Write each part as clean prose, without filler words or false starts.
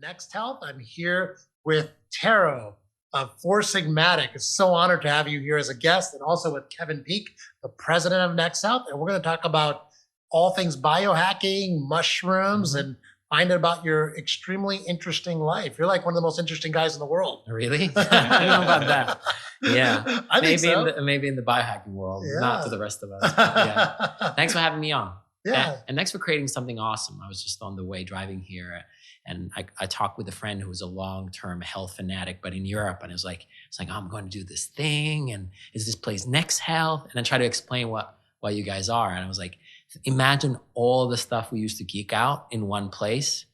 Next Health. I'm here with Tero of Four Sigmatic. It's so honored to have you here as a guest, and also with Kevin Peak, the president of Next Health. And we're going to talk about all things biohacking, mushrooms, and find out about your extremely interesting life. You're like one of the most interesting guys in the world. Really? I don't know about that. Yeah. I think so. Maybe in the biohacking world, not to the rest of us. Yeah. Thanks for having me on. Yeah. And thanks for creating something awesome. I was just on the way driving here, and I talked with a friend who was a long-term health fanatic, but in Europe. And it was like, oh, I'm going to do this thing. And is this place Next Health? And I tried to explain what you guys are. And I was like, imagine all the stuff we used to geek out in one place.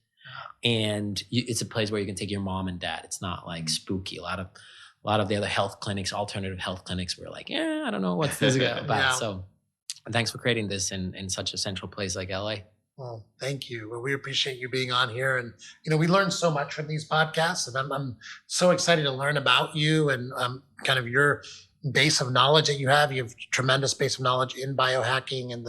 And it's a place where you can take your mom and dad. It's not like spooky. A lot of the other health clinics, alternative health clinics, were like, I don't know what's this about. Yeah. So thanks for creating this in such a central place like LA. Well, thank you. Well, we appreciate you being on here. And, we learn so much from these podcasts. And I'm so excited to learn about you and kind of your base of knowledge that you have. You have tremendous base of knowledge in biohacking and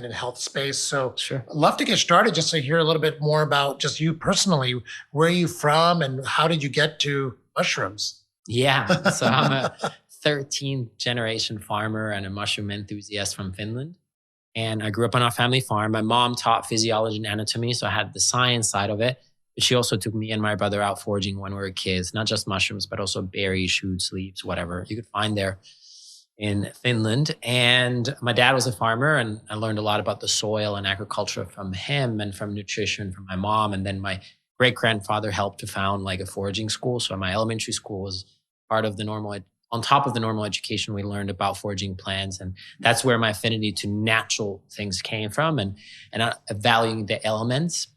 in health space. So sure. I'd love to get started just to hear a little bit more about just you personally. Where are you from and how did you get to mushrooms? Yeah. So I'm a 13th generation farmer and a mushroom enthusiast from Finland. And I grew up on our family farm. My mom taught physiology and anatomy, so I had the science side of it. But she also took me and my brother out foraging when we were kids, not just mushrooms, but also berries, shoots, leaves, whatever you could find there in Finland. And my dad was a farmer, and I learned a lot about the soil and agriculture from him and from nutrition from my mom. And then my great-grandfather helped to found like a foraging school. So my elementary school was part of the normal, on top of the normal education, we learned about foraging plants. And that's where my affinity to natural things came from and valuing the elements.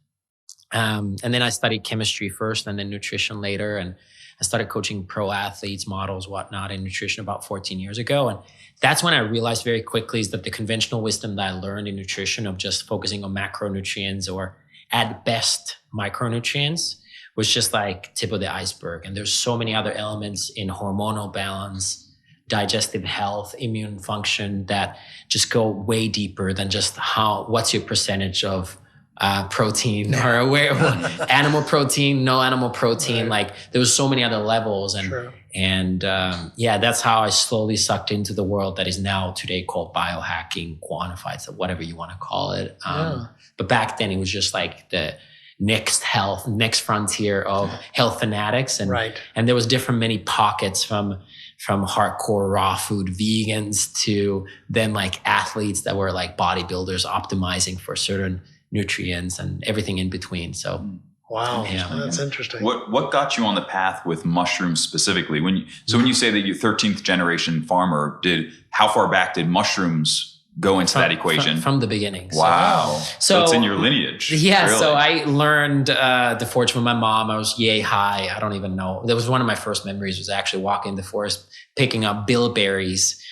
And then I studied chemistry first and then nutrition later. And I started coaching pro athletes, models, whatnot in nutrition about 14 years ago. And that's when I realized very quickly is that the conventional wisdom that I learned in nutrition of just focusing on macronutrients or at best micronutrients was just like tip of the iceberg. And there's so many other elements in hormonal balance, digestive health, immune function that just go way deeper than just what's your percentage of protein or animal protein, no animal protein. Right. Like there was so many other levels. And that's how I slowly sucked into the world that is now today called biohacking, quantified, so whatever you want to call it. But back then it was just like the next frontier of health fanatics. And there was different many pockets from hardcore raw food vegans to then like athletes that were like bodybuilders optimizing for certain nutrients and everything in between. So wow, that's interesting. What got you on the path with mushrooms specifically? When you say that you're 13th generation farmer, how far back did mushrooms go into that equation? From the beginning. Wow. So it's in your lineage. Yeah. Really? So I learned the forage from my mom. I was yay high. I don't even know. That was one of my first memories, was actually walking in the forest, picking up bilberries,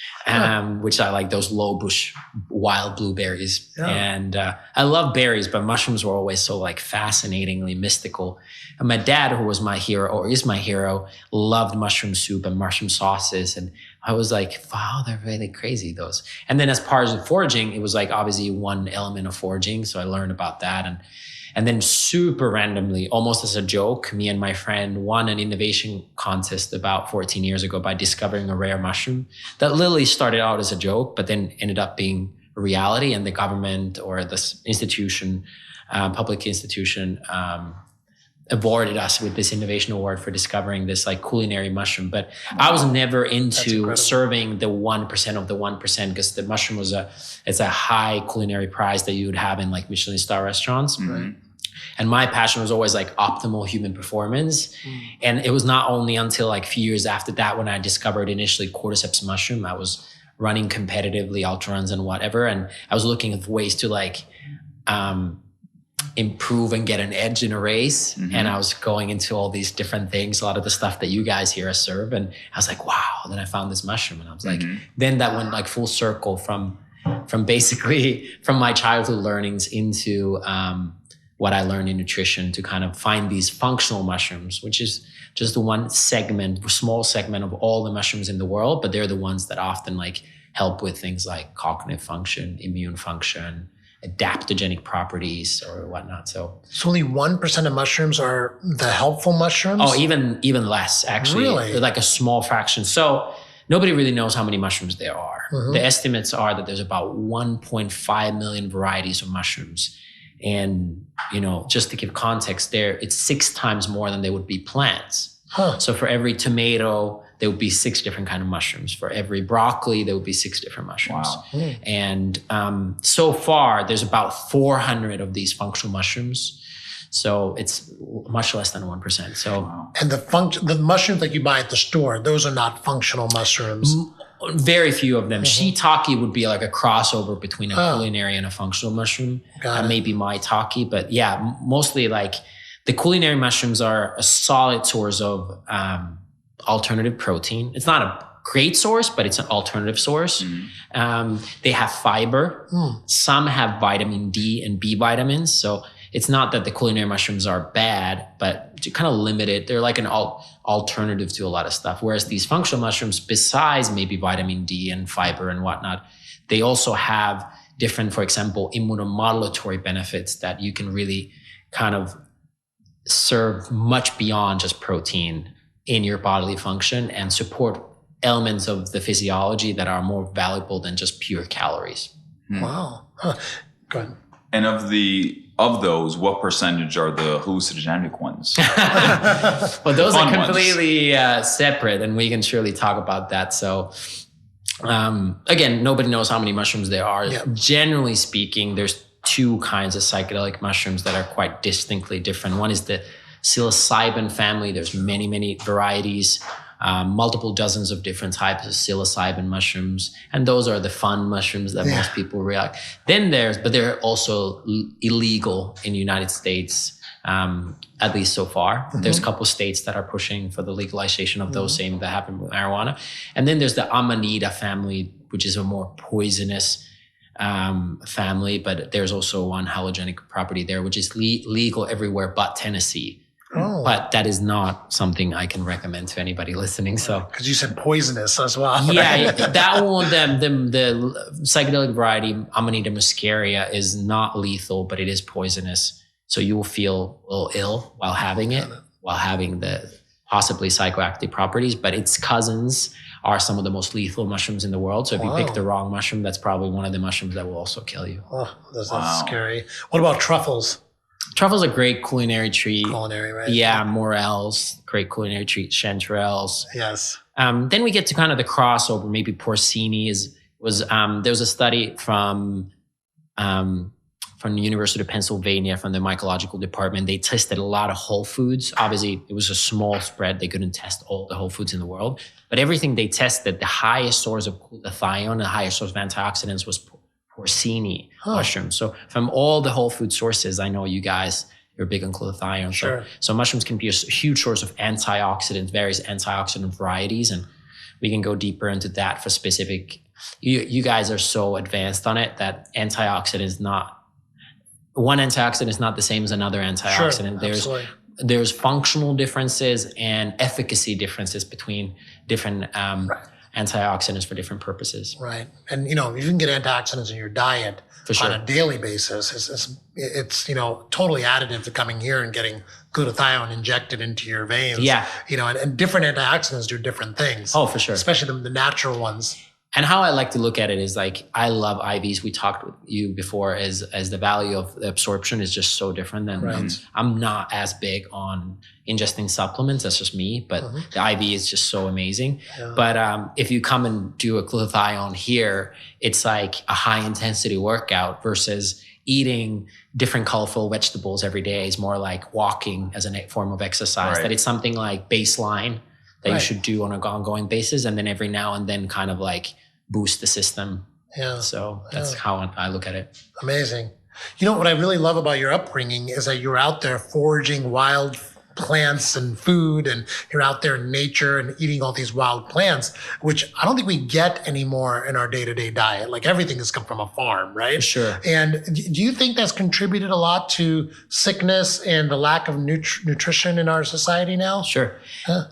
which I like, those low bush wild blueberries. Yeah. And I love berries, but mushrooms were always so like fascinatingly mystical. And my dad, who was my hero or is my hero, loved mushroom soup and mushroom sauces. And I was like, wow, they're really crazy, those. And then as part of foraging, it was like obviously one element of foraging. So I learned about that. And then super randomly, almost as a joke, me and my friend won an innovation contest about 14 years ago by discovering a rare mushroom that literally started out as a joke, but then ended up being a reality. And the government or this institution, public institution, awarded us with this innovation award for discovering this like culinary mushroom. But I was never into serving the 1% of the 1% because the mushroom it's a high culinary prize that you would have in like Michelin star restaurants. Mm-hmm. And my passion was always like optimal human performance. And it was not only until like a few years after that when I discovered initially cordyceps mushroom. I was running competitively ultra runs and whatever. And I was looking at ways to like, improve and get an edge in a race. Mm-hmm. And I was going into all these different things, a lot of the stuff that you guys here serve. And I was like, wow. Then I found this mushroom and I was like, then that went like full circle from basically from my childhood learnings into what I learned in nutrition to kind of find these functional mushrooms, which is just the one segment, small segment of all the mushrooms in the world, but they're the ones that often like help with things like cognitive function, immune function, adaptogenic properties or whatnot. So only 1% of mushrooms are the helpful mushrooms? Oh, even less, actually. Really? Like a small fraction. So nobody really knows how many mushrooms there are. Mm-hmm. The estimates are that there's about 1.5 million varieties of mushrooms. And, just to give context there, it's 6 times more than there would be plants. Huh. So for every tomato, there would be 6 different kind of mushrooms. For every broccoli, there would be 6 different mushrooms. Wow. And so far, there's about 400 of these functional mushrooms. So it's much less than 1%. So, Wow. And the mushrooms that you buy at the store, those are not functional mushrooms. Very few of them. Shiitake would be like a crossover between a culinary and a functional mushroom. Maybe maitake, but yeah, mostly like the culinary mushrooms are a solid source of alternative protein. It's not a great source, but it's an alternative source. They have fiber. Some have vitamin D and B vitamins. So it's not that the culinary mushrooms are bad, but to kind of limit it, they're like an alternative to a lot of stuff. Whereas these functional mushrooms, besides maybe vitamin D and fiber and whatnot, they also have different, for example, immunomodulatory benefits that you can really kind of serve much beyond just protein in your bodily function and support elements of the physiology that are more valuable than just pure calories. Wow. Huh. Go ahead. And of those, what percentage are the hallucinogenic ones? Well, those Fun are completely separate, and we can surely talk about that. So, again, nobody knows how many mushrooms there are. Yeah. Generally speaking, there's 2 kinds of psychedelic mushrooms that are quite distinctly different. One is the psilocybin family. There's many, many varieties. Multiple dozens of different types of psilocybin mushrooms. And those are the fun mushrooms that most people react. Then but they're also illegal in the United States, at least so far. There's a couple of states that are pushing for the legalization of those same that happen with marijuana. And then there's the Amanita family, which is a more poisonous family, but there's also one halogenic property there, which is legal everywhere but Tennessee. Oh. But that is not something I can recommend to anybody listening. So, because you said poisonous as well. yeah, Right? that one, the psychedelic variety Amanita muscaria is not lethal, but it is poisonous. So you will feel a little ill while having it, while having the possibly psychoactive properties. But its cousins are some of the most lethal mushrooms in the world. So if you pick the wrong mushroom, that's probably one of the mushrooms that will also kill you. Oh, that's scary. What about truffles? Truffle's a great culinary treat. Culinary, right? Yeah, morels, great culinary treat, chanterelles. Yes. Then we get to kind of the crossover. Maybe porcini was there was a study from the University of Pennsylvania, from the mycological department. They tested a lot of whole foods. Obviously, it was a small spread. They couldn't test all the whole foods in the world. But everything they tested, the highest source of glutathione, the highest source of antioxidants was porcini mushrooms. So from all the whole food sources, I know you guys, you're big on glutathione. Sure. So mushrooms can be a huge source of antioxidants, various antioxidant varieties. And we can go deeper into that for specific. You guys are so advanced on it that one antioxidant is not the same as another antioxidant. Sure, There's functional differences and efficacy differences between different antioxidants for different purposes. Right. And, you can get antioxidants in your diet on a daily basis. It's totally additive to coming here and getting glutathione injected into your veins. Yeah. And different antioxidants do different things. Oh, for sure. Especially the natural ones. And how I like to look at it is like, I love IVs. We talked with you before as the value of the absorption is just so different than I'm not as big on ingesting supplements. That's just me, but the IV is just so amazing. Yeah. But if you come and do a glutathione here, it's like a high intensity workout versus eating different colorful vegetables every day is more like walking as a form of exercise. That it's something like baseline that you should do on an ongoing basis. And then every now and then kind of like boost the system. Yeah. So that's how I look at it. Amazing. What I really love about your upbringing is that you're out there foraging wild plants and food, and you're out there in nature and eating all these wild plants, which I don't think we get anymore in our day-to-day diet. Like everything has come from a farm, right? For sure. And do you think that's contributed a lot to sickness and the lack of nutrition in our society now? Sure.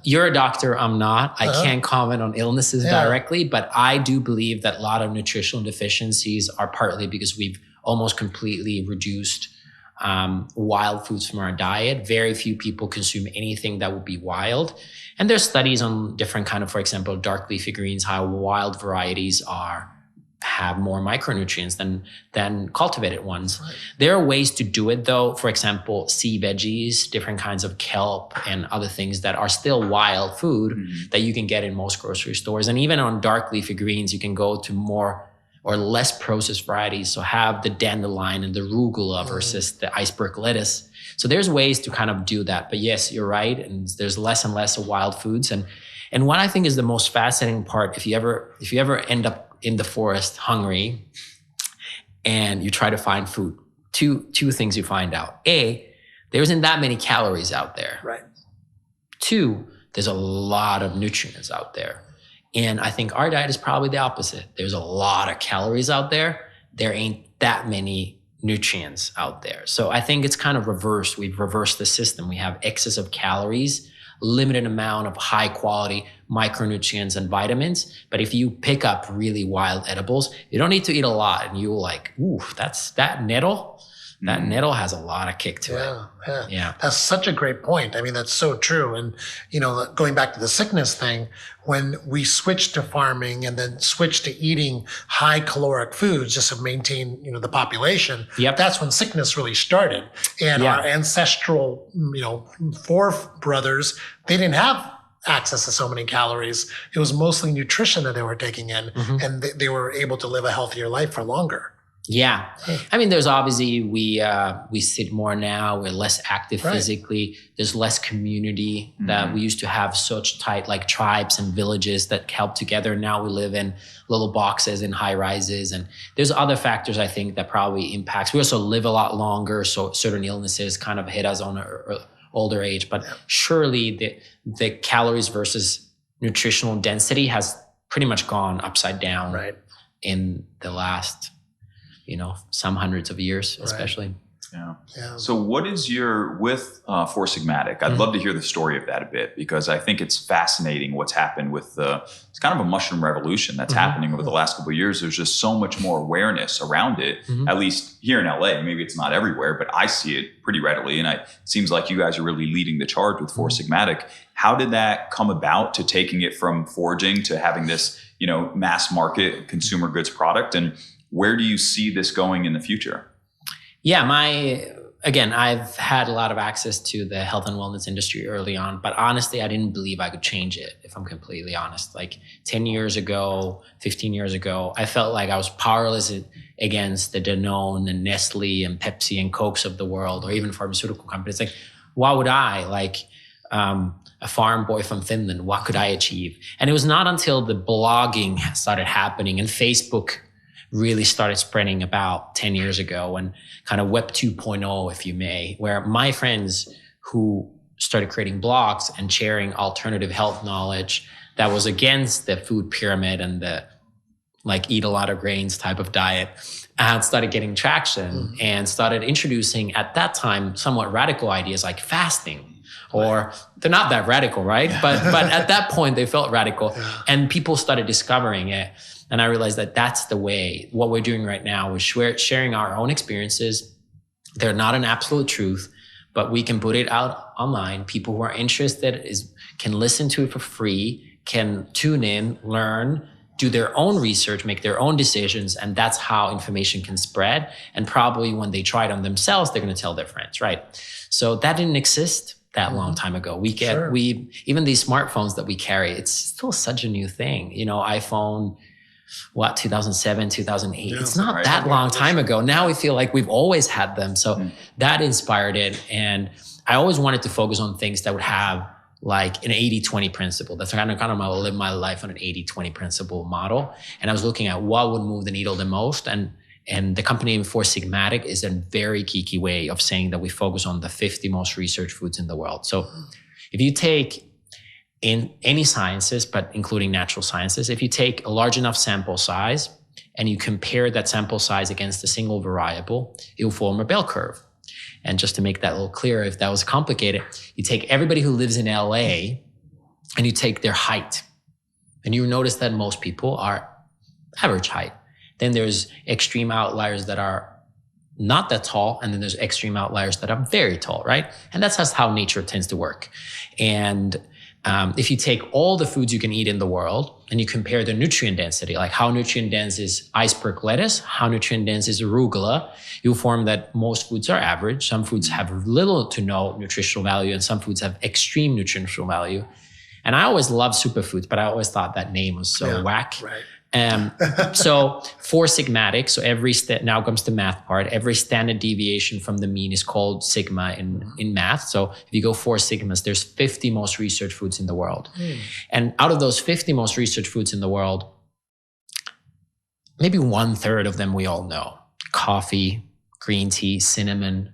You're a doctor. I'm not. I can't comment on illnesses directly, but I do believe that a lot of nutritional deficiencies are partly because we've almost completely reduced wild foods from our diet. Very few people consume anything that would be wild. And there's studies on different kind of, for example, dark leafy greens, how wild varieties have more micronutrients than cultivated ones. Right. There are ways to do it though. For example, sea veggies, different kinds of kelp and other things that are still wild food that you can get in most grocery stores. And even on dark leafy greens, you can go to more or less processed varieties. So have the dandelion and the arugula versus the iceberg lettuce. So there's ways to kind of do that. But yes, you're right. And there's less and less of wild foods. And what I think is the most fascinating part, if you ever end up in the forest hungry and you try to find food, two things you find out. A, there isn't that many calories out there. Right. Two, there's a lot of nutrients out there. And I think our diet is probably the opposite. There's a lot of calories out there. There ain't that many nutrients out there. So I think it's kind of reversed. We've reversed the system. We have excess of calories, limited amount of high quality micronutrients and vitamins. But if you pick up really wild edibles, you don't need to eat a lot. And you're like, ooh, that nettle. That nettle has a lot of kick to it. Yeah. That's such a great point. I mean, that's so true. And, going back to the sickness thing, when we switched to farming and then switched to eating high caloric foods just to maintain, the population, that's when sickness really started. And our ancestral, forebrothers, they didn't have access to so many calories. It was mostly nutrition that they were taking in, and they were able to live a healthier life for longer. Yeah. I mean, there's obviously, we sit more now. We're less active physically. There's less community that we used to have such tight like tribes and villages that help together. Now we live in little boxes in high rises. And there's other factors I think that probably impacts. We also live a lot longer. So certain illnesses kind of hit us on an older age, but surely the calories versus nutritional density has pretty much gone upside down in the last some hundreds of years, especially. Yeah. So what is with Four Sigmatic? I'd love to hear the story of that a bit, because I think it's fascinating what's happened with it's kind of a mushroom revolution that's happening over the last couple of years. There's just so much more awareness around it, at least here in LA. Maybe it's not everywhere, but I see it pretty readily. And it seems like you guys are really leading the charge with Four Sigmatic. How did that come about, to taking it from foraging to having this, mass market consumer goods product? And where do you see this going in the future? Yeah, I've had a lot of access to the health and wellness industry early on, but honestly, I didn't believe I could change it, if I'm completely honest. Like 10 years ago, 15 years ago, I felt like I was powerless against the Danone and Nestle and Pepsi and Cokes of the world, or even pharmaceutical companies. Like, why would I? A farm boy from Finland, what could I achieve? And it was not until the blogging started happening and Facebook really started spreading about 10 years ago, and kind of Web 2.0, if you may, where my friends who started creating blogs and sharing alternative health knowledge that was against the food pyramid and the eat a lot of grains type of diet, started getting traction and started introducing, at that time, somewhat radical ideas like fasting. Or they're not that radical, right? But at that point, they felt radical, and people started discovering it. And I realized that that's the way. What we're doing right now is sharing our own experiences. They're not an absolute truth, but we can put it out online. People who are interested can listen to it for free, can tune in, learn, do their own research, make their own decisions. And that's how information can spread. And probably when they try it on themselves, they're going to tell their friends, right? So that didn't exist that long time ago. Even these smartphones that we carry, it's still such a new thing. iPhone, 2007, 2008. It's not that long time ago. Now we feel like we've always had them. So that inspired it. And I always wanted to focus on things that would have like an 80-20 principle. That's kind of live my life on an 80-20 principle model. And I was looking at what would move the needle the most. And the company Four Sigmatic is a very key way of saying that we focus on the 50 most researched foods in the world. So if you take in any sciences, but including natural sciences, if you take a large enough sample size and you compare that sample size against a single variable, it will form a bell curve. And just to make that a little clearer, if that was complicated, you take everybody who lives in LA and you take their height, and you notice that most people are average height. Then there's extreme outliers that are not that tall, and then there's extreme outliers that are very tall, right? And that's just how nature tends to work. And if you take all the foods you can eat in the world and you compare the nutrient density, like how nutrient dense is iceberg lettuce, how nutrient dense is arugula, you'll form that most foods are average. Some foods have little to no nutritional value, and some foods have extreme nutritional value. And I always loved superfoods, but I always thought that name was so whack. Right. So 4 sigmatic. So now comes the math part. Every standard deviation from the mean is called sigma in math. So if you go 4 sigmas, there's 50 most researched foods in the world. And out of those 50 most researched foods in the world, maybe 1/3 of them we all know. Coffee, green tea, cinnamon,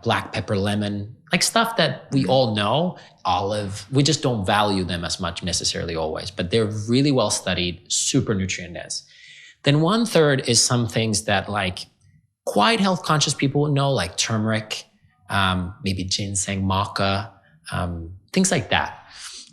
black pepper, lemon, like stuff that we all know, olive. We just don't value them as much necessarily always, but they're really well studied, super nutrient dense. Then 1/3 is some things that like quite health conscious people would know, like turmeric, maybe ginseng, maca, things like that.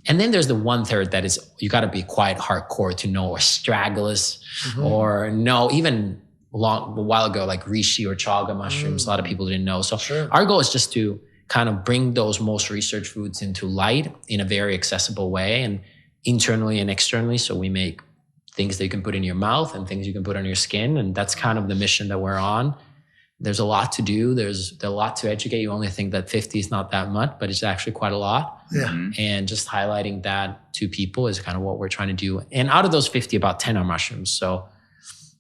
And then there's the 1/3 that is, you got to be quite hardcore to know astragalus or know even a while ago, like reishi or chaga mushrooms. A lot of people didn't know. So our goal is just to kind of bring those most researched foods into light in a very accessible way and internally and externally. So we make things that you can put in your mouth and things you can put on your skin. And that's kind of the mission that we're on. There's a lot to do. There's a lot to educate. You only think that 50 is not that much, but it's actually quite a lot. Yeah. And just highlighting that to people is kind of what we're trying to do. And out of those 50, about 10 are mushrooms. So,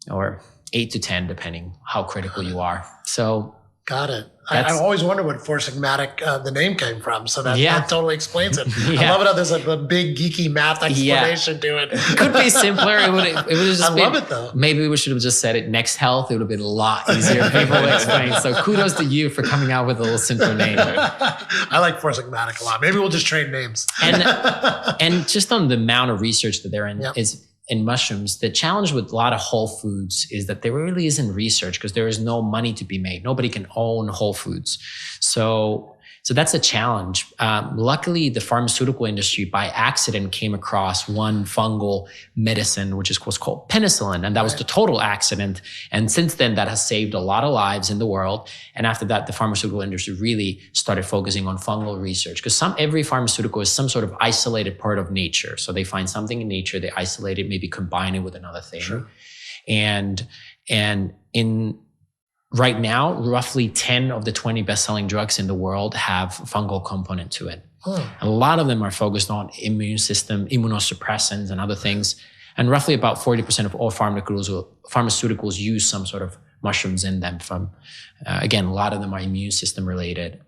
or 8 to 10, depending how critical you are. So got it. I always wondered what Four Sigmatic, the name came from. So that totally explains it. I love it how there's a big geeky math explanation to it. Could be simpler. It would just I love it though. Maybe we should have just said it Next Health. It would have been a lot easier for people to explain. So kudos to you for coming out with a little simpler name. I like Four Sigmatic a lot. Maybe we'll just trade names. And just on the amount of research that they're in is in mushrooms, the challenge with a lot of whole foods is that there really isn't research because there is no money to be made. Nobody can own whole foods. So that's a challenge. Luckily, the pharmaceutical industry by accident came across one fungal medicine, which was called penicillin. And that was the total accident. And since then, that has saved a lot of lives in the world. And after that, the pharmaceutical industry really started focusing on fungal research because every pharmaceutical is some sort of isolated part of nature. So they find something in nature, they isolate it, maybe combine it with another thing. Sure. And right now, roughly 10 of the 20 best-selling drugs in the world have fungal component to it. A lot of them are focused on immune system, immunosuppressants and other things. And roughly about 40% of all pharmaceuticals use some sort of mushrooms in them from, again, a lot of them are immune system related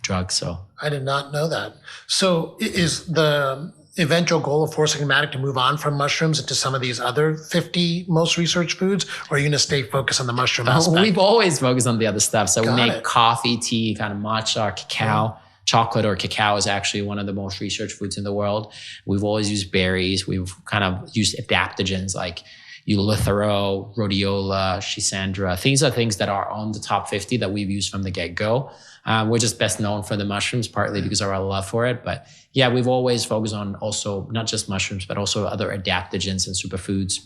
drugs. So I did not know that. So is the eventual goal of Four Sigmatic to move on from mushrooms into some of these other 50 most researched foods, or are you going to stay focused on the mushroom aspect? We've always focused on the other stuff. So we make coffee, tea, kind of matcha, cacao. Chocolate or cacao is actually one of the most researched foods in the world. We've always used berries. We've kind of used adaptogens like Eleuthero, rhodiola, schisandra. These are things that are on the top 50 that we've used from the get-go. We're just best known for the mushrooms, partly because of our love for it. But yeah, we've always focused on also not just mushrooms, but also other adaptogens and superfoods.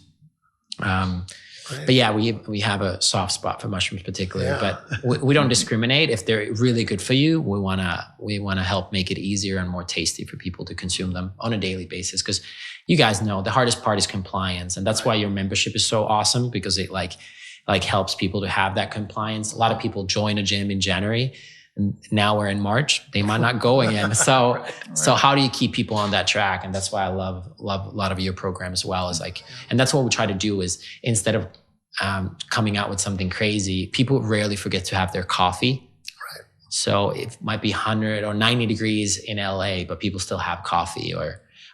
But yeah, we have a soft spot for mushrooms particularly, but we don't discriminate. If they're really good for you, we want to help make it easier and more tasty for people to consume them on a daily basis. Because you guys know the hardest part is compliance. And that's why your membership is so awesome, because it like helps people to have that compliance. A lot of people join a gym in January. And now we're in March, they might not go again. So, so how do you keep people on that track? And that's why I love a lot of your program as well. Is like, and that's what we try to do is instead of coming out with something crazy, people rarely forget to have their coffee. Right. So it might be 100 or 90 degrees in LA, but people still have coffee,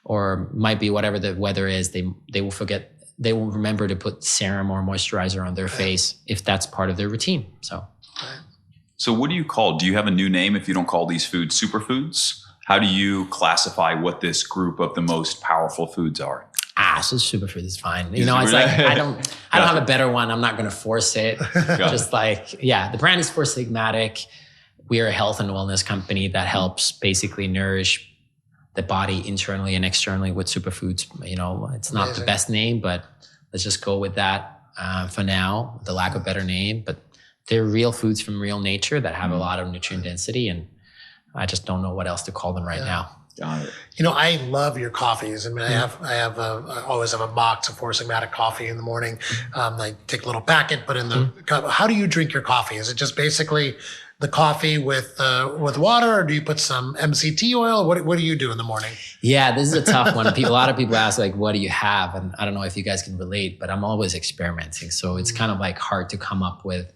or might be whatever the weather is. They will forget. They will remember to put serum or moisturizer on their face if that's part of their routine. So. So what do you call? Do you have a new name if you don't call these foods superfoods? How do you classify what this group of the most powerful foods are? So superfood is fine. You know, it's like I don't have a better one. I'm not going to force it. Just like, the brand is Four Sigmatic. We are a health and wellness company that helps basically nourish the body internally and externally with superfoods. You know, it's not the best name, but let's just go with that. for now, the lack of better name, but they're real foods from real nature that have a lot of nutrient density, and I just don't know what else to call them right now. Got it. I love your coffees. I mean, I always have a box of Four Sigmatic coffee in the morning. I take a little packet, put in the cup. How do you drink your coffee? Is it just basically the coffee with water, or do you put some MCT oil? What do you do in the morning? Yeah, this is a tough one. A lot of people ask, like, what do you have? And I don't know if you guys can relate, but I'm always experimenting. So it's kind of like hard to come up with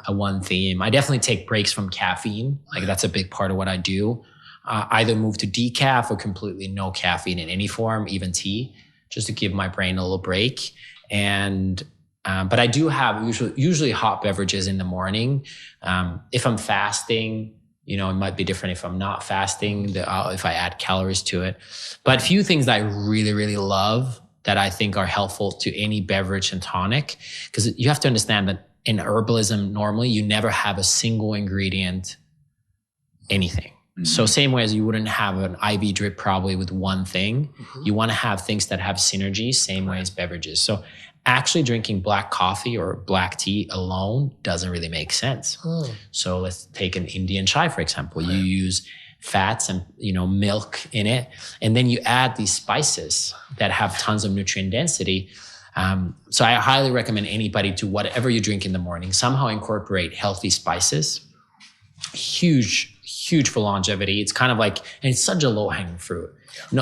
a one theme. I definitely take breaks from caffeine. Like that's a big part of what I do. Either move to decaf or completely no caffeine in any form, even tea, just to give my brain a little break. And but I do have usually hot beverages in the morning. If I'm fasting, it might be different if I'm not fasting, if I add calories to it. But a few things that I really, really love that I think are helpful to any beverage and tonic, because you have to understand that in herbalism, normally you never have a single ingredient, anything. So same way as you wouldn't have an IV drip probably with one thing, you want to have things that have synergy, same way as beverages. So actually drinking black coffee or black tea alone doesn't really make sense. So let's take an Indian chai, for example. You use fats and milk in it, and then you add these spices that have tons of nutrient density. So I highly recommend anybody to whatever you drink in the morning, somehow incorporate healthy spices. Huge for longevity. It's kind of like, and it's such a low-hanging fruit.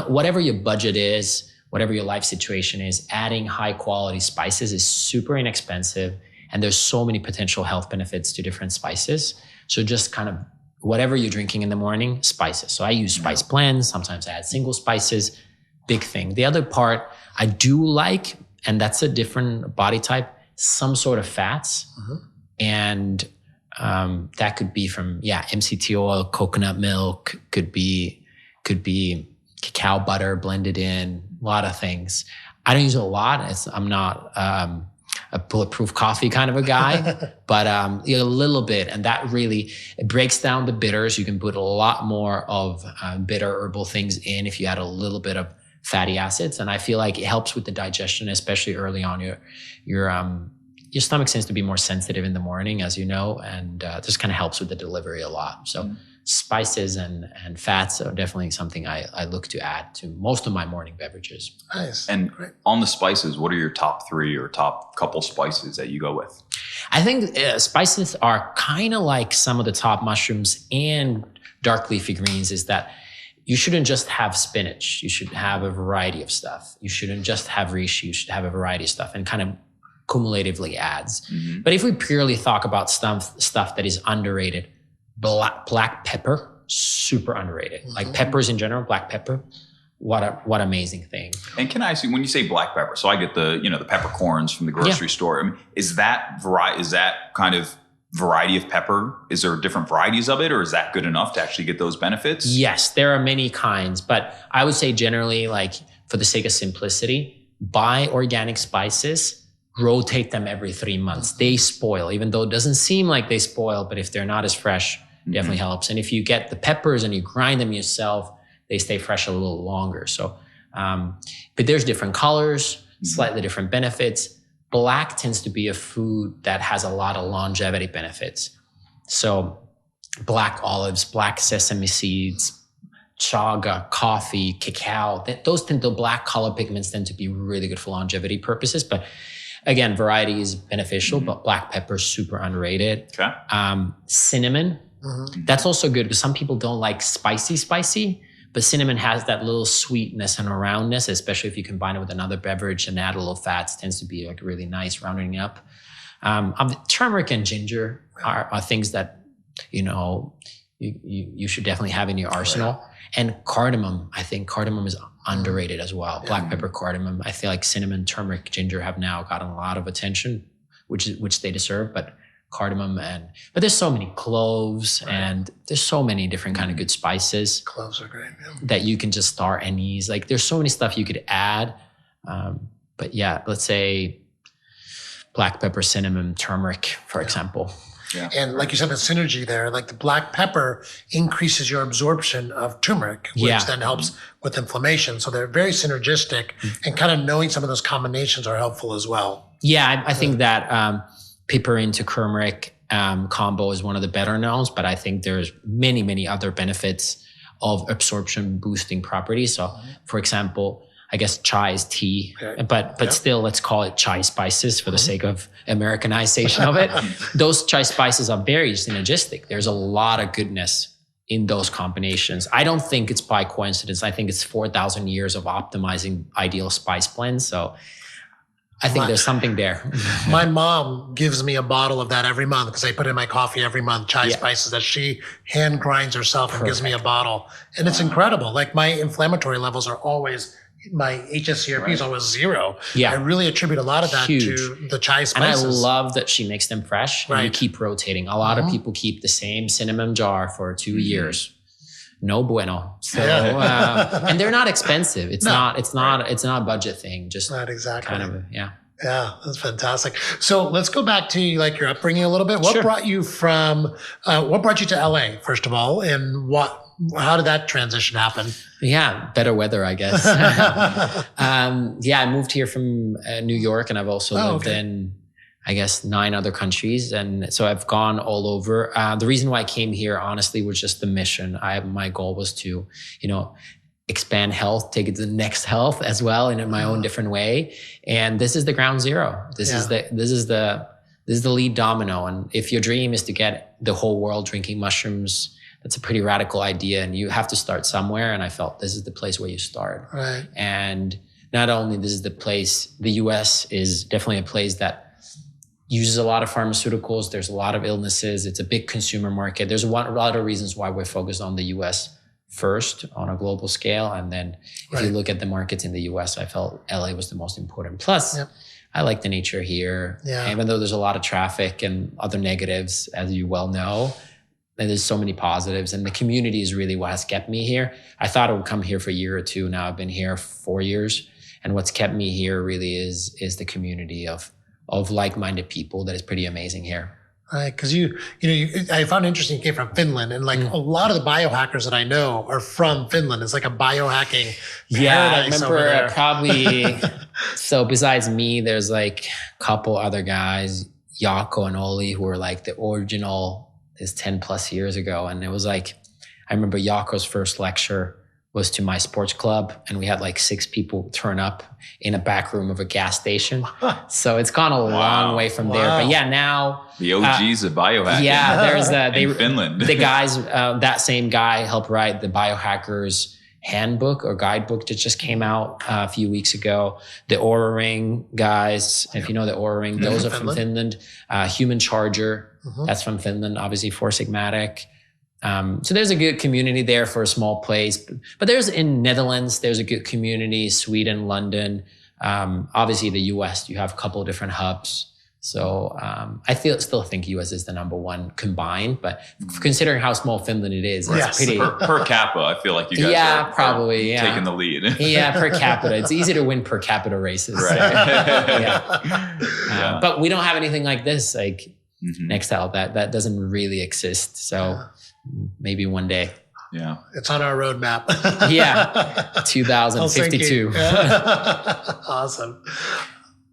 Whatever your budget is, whatever your life situation is, adding high quality spices is super inexpensive. And there's so many potential health benefits to different spices. So just kind of whatever you're drinking in the morning, spices. So I use spice blends. Sometimes I add single spices, big thing. The other part I do like, and that's a different body type, some sort of fats. And that could be from MCT oil, coconut milk, could be cacao butter blended in, a lot of things. I don't use it a lot. I'm not a bulletproof coffee kind of a guy, but a little bit, and that really it breaks down the bitters. You can put a lot more of bitter herbal things in if you add a little bit of fatty acids, and I feel like it helps with the digestion, especially early on. Your stomach tends to be more sensitive in the morning, as you know, and just kind of helps with the delivery a lot. So spices and fats are definitely something I look to add to most of my morning beverages. Nice. And on the spices, what are your top 3 or top couple spices that you go with? I think spices are kind of like some of the top mushrooms and dark leafy greens, is that you shouldn't just have spinach. You should have a variety of stuff. You shouldn't just have reishi. You should have a variety of stuff, and kind of cumulatively adds. But if we purely talk about stuff that is underrated, black pepper, super underrated. Like peppers in general, black pepper, what amazing thing. And can I ask you, when you say black pepper, so I get the the peppercorns from the grocery store. I mean, is that kind of variety of pepper? Is there different varieties of it, or is that good enough to actually get those benefits? Yes, there are many kinds, but I would say generally, like for the sake of simplicity, buy organic spices. Rotate them every 3 months. They spoil, even though it doesn't seem like they spoil, but if they're not as fresh, definitely helps. And if you get the peppers and you grind them yourself, they stay fresh a little longer. So, but there's different colors, slightly different benefits. Black tends to be a food that has a lot of longevity benefits. So black olives, black sesame seeds, chaga, coffee, cacao, the black color pigments tend to be really good for longevity purposes. But again, variety is beneficial, but black pepper is super underrated. Okay. Cinnamon, that's also good because some people don't like spicy, but cinnamon has that little sweetness and roundness, especially if you combine it with another beverage and add a little fats, tends to be like really nice rounding up. Turmeric and ginger are things that, you should definitely have in your arsenal. And cardamom, I think cardamom is underrated as well. Black pepper, cardamom. I feel like cinnamon, turmeric, ginger have now gotten a lot of attention, which they deserve. But cardamom but there's so many cloves and there's so many different kind of good spices. Cloves are great. That you can just star anise. Like there's so many stuff you could add. But yeah, let's say black pepper, cinnamon, turmeric, for example. Yeah. And like you said, the synergy there, like the black pepper increases your absorption of turmeric, which then helps with inflammation. So they're very synergistic, and kind of knowing some of those combinations are helpful as well. Yeah, I think that pepper into turmeric combo is one of the better knowns, but I think there's many, many other benefits of absorption boosting properties. So for example, I guess chai is tea, but still let's call it chai spices for the sake of Americanization of it. Those chai spices are very synergistic. There's a lot of goodness in those combinations. I don't think it's by coincidence. I think it's 4,000 years of optimizing ideal spice blends. So I think there's something there. My mom gives me a bottle of that every month because I put in my coffee every month, chai spices that she hand grinds herself and gives me a bottle. And it's incredible. Like my inflammatory levels are always, my HSCRP is always 0. Yeah. I really attribute a lot of that to the chai spices. And I love that she makes them fresh and you keep rotating. A lot of people keep the same cinnamon jar for 2 years. No bueno. So, and they're not expensive. It's not a budget thing. Just not exactly. Kind of, Yeah, that's fantastic. So let's go back to like your upbringing a little bit. What brought you to LA, first of all, and how did that transition happen? Yeah, better weather, I guess. I moved here from New York, and I've also lived in, I guess, 9 other countries. And so I've gone all over. The reason why I came here, honestly, was just the mission. My goal was to, expand health, take it to the next health as well in my own different way. And this is the ground zero. This is the lead domino. And if your dream is to get the whole world drinking mushrooms, that's a pretty radical idea. And you have to start somewhere. And I felt this is the place where you start. Right. And not only this is the place, the US is definitely a place that uses a lot of pharmaceuticals. There's a lot of illnesses. It's a big consumer market. There's a lot of reasons why we're focused on the US first on a global scale. And then if you look at the markets in the US, I felt LA was the most important. Plus, I like the nature here. Yeah. Even though there's a lot of traffic and other negatives, as you well know, and there's so many positives. And the community is really what has kept me here. I thought I would come here for a year or two. Now I've been here 4 years. And what's kept me here really is the community of like-minded people that is pretty amazing here. Right, because I found it interesting you came from Finland, and like a lot of the biohackers that I know are from Finland. It's like a biohacking paradise over there. I remember probably, so besides me, there's like a couple other guys, Jaakko and Olli, who were like the original, is 10 plus years ago. And it was like, I remember Jaakko's first lecture was to my sports club, and we had like 6 people turn up in a back room of a gas station. So it's gone a long way from there. But now the OGs of biohacking. Yeah, there's in Finland. The guys, that same guy helped write the Biohackers Handbook or Guidebook that just came out a few weeks ago. The Oura Ring guys, if you know the Oura Ring, those are from Finland. Human Charger, that's from Finland. Obviously, Four Sigmatic. So there's a good community there for a small place, but there's in Netherlands, there's a good community, Sweden, London, obviously the US, you have a couple of different hubs. So, I still think US is the number one combined, but considering how small Finland it is, it's pretty per capita. I feel like you guys are taking the lead. Per capita. It's easy to win per capita races. Right. So. But we don't have anything like this, like next health that doesn't really exist. So maybe one day. Yeah. It's on our roadmap. 2052. Awesome.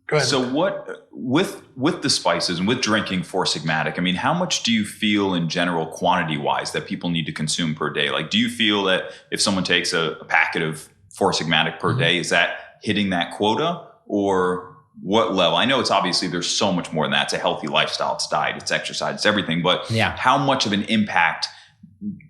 Go ahead. So what, with the spices and with drinking Four Sigmatic, I mean, how much do you feel in general, quantity wise, that people need to consume per day? Like, do you feel that if someone takes a packet of Four Sigmatic per day, is that hitting that quota, or what level? I know it's obviously there's so much more than that. It's a healthy lifestyle, it's diet, it's exercise, it's everything. But how much of an impact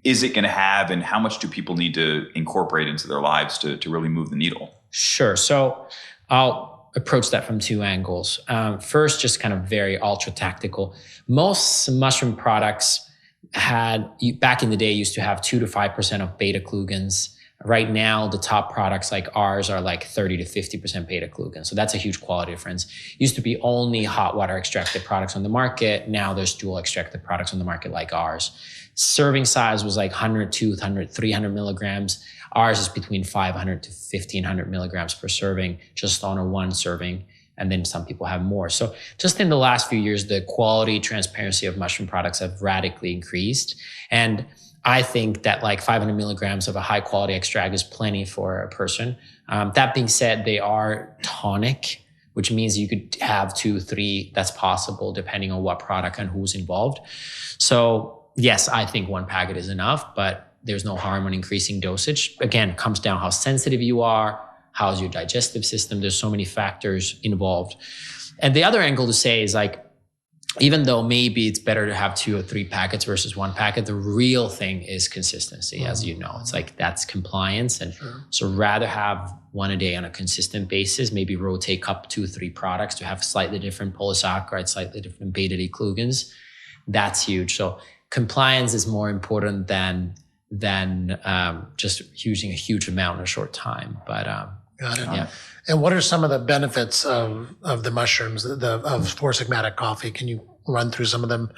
is it going to have, and how much do people need to incorporate into their lives to really move the needle? Sure. So I'll approach that from 2 angles. First, just kind of very ultra tactical. Most mushroom products back in the day used to have 2 to 5% of beta-glucans. Right now, the top products like ours are like 30 to 50% beta-glucan. So that's a huge quality difference. Used to be only hot water extracted products on the market. Now there's dual extracted products on the market like ours. Serving size was like 100, 200, 300 milligrams. Ours is between 500 to 1500 milligrams per serving, just on a 1 serving. and then some people have more. So just in the last few years, the quality, transparency of mushroom products have radically increased. And I think that like 500 milligrams of a high quality extract is plenty for a person. That being said, they are tonic, which means you could have 2, 3. That's possible depending on what product and who's involved. So yes, I think 1 packet is enough, but there's no harm in increasing dosage. Again, it comes down how sensitive you are, how's your digestive system. There's so many factors involved. And the other angle to say is like, even though maybe it's better to have 2 or 3 packets versus 1 packet, the real thing is consistency, as you know. It's like that's compliance. And so rather have 1 a day on a consistent basis, maybe rotate up 2 or 3 products to have slightly different polysaccharides, slightly different beta-glucans. That's huge. So compliance is more important than just using a huge amount in a short time. But got it. Yeah. And what are some of the benefits of the mushrooms, of Four Sigmatic coffee? Can you run through some of them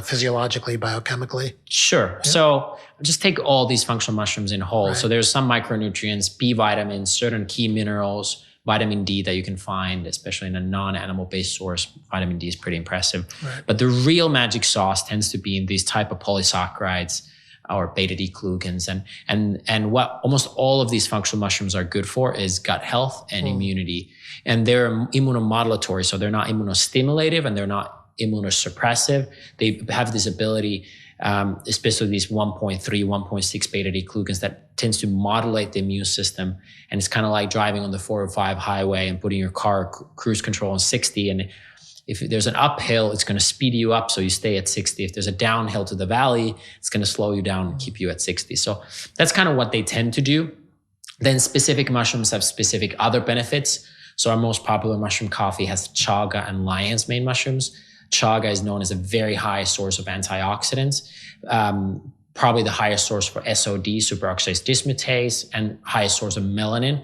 physiologically, biochemically? Sure. Yeah. So just take all these functional mushrooms in whole. Right. So there's some micronutrients, B vitamins, certain key minerals, vitamin D that you can find, especially in a non-animal based source. Vitamin D is pretty impressive. Right. But the real magic sauce tends to be in these type of polysaccharides or beta-glucans. And what almost all of these functional mushrooms are good for is gut health and immunity. And they're immunomodulatory, so they're not immunostimulative and they're not immunosuppressive. They have this ability, especially these 1.3, 1.6 beta-glucans that tends to modulate the immune system. And it's kind of like driving on the 405 highway and putting your car cruise control on 60. And if there's an uphill, it's going to speed you up so you stay at 60. If there's a downhill to the valley, it's going to slow you down and keep you at 60. So that's kind of what they tend to do. Then specific mushrooms have specific other benefits. So our most popular mushroom coffee has chaga and lion's mane mushrooms. Chaga is known as a very high source of antioxidants, probably the highest source for SOD, superoxidase dismutase, and highest source of melanin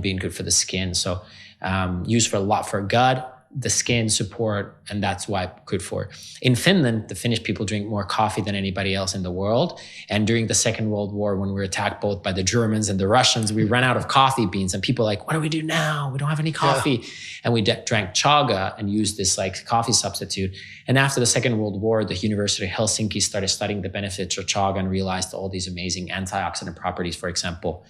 being good for the skin. So used for a lot for gut, the skin support, and that's why good for it. In Finland, the Finnish people drink more coffee than anybody else in the world. And during the Second World War, when we were attacked both by the Germans and the Russians, we ran out of coffee beans and people were like, what do we do now? We don't have any coffee. Yeah. And we drank chaga and used this like coffee substitute. And after the Second World War, the University of Helsinki started studying the benefits of chaga and realized all these amazing antioxidant properties, for example.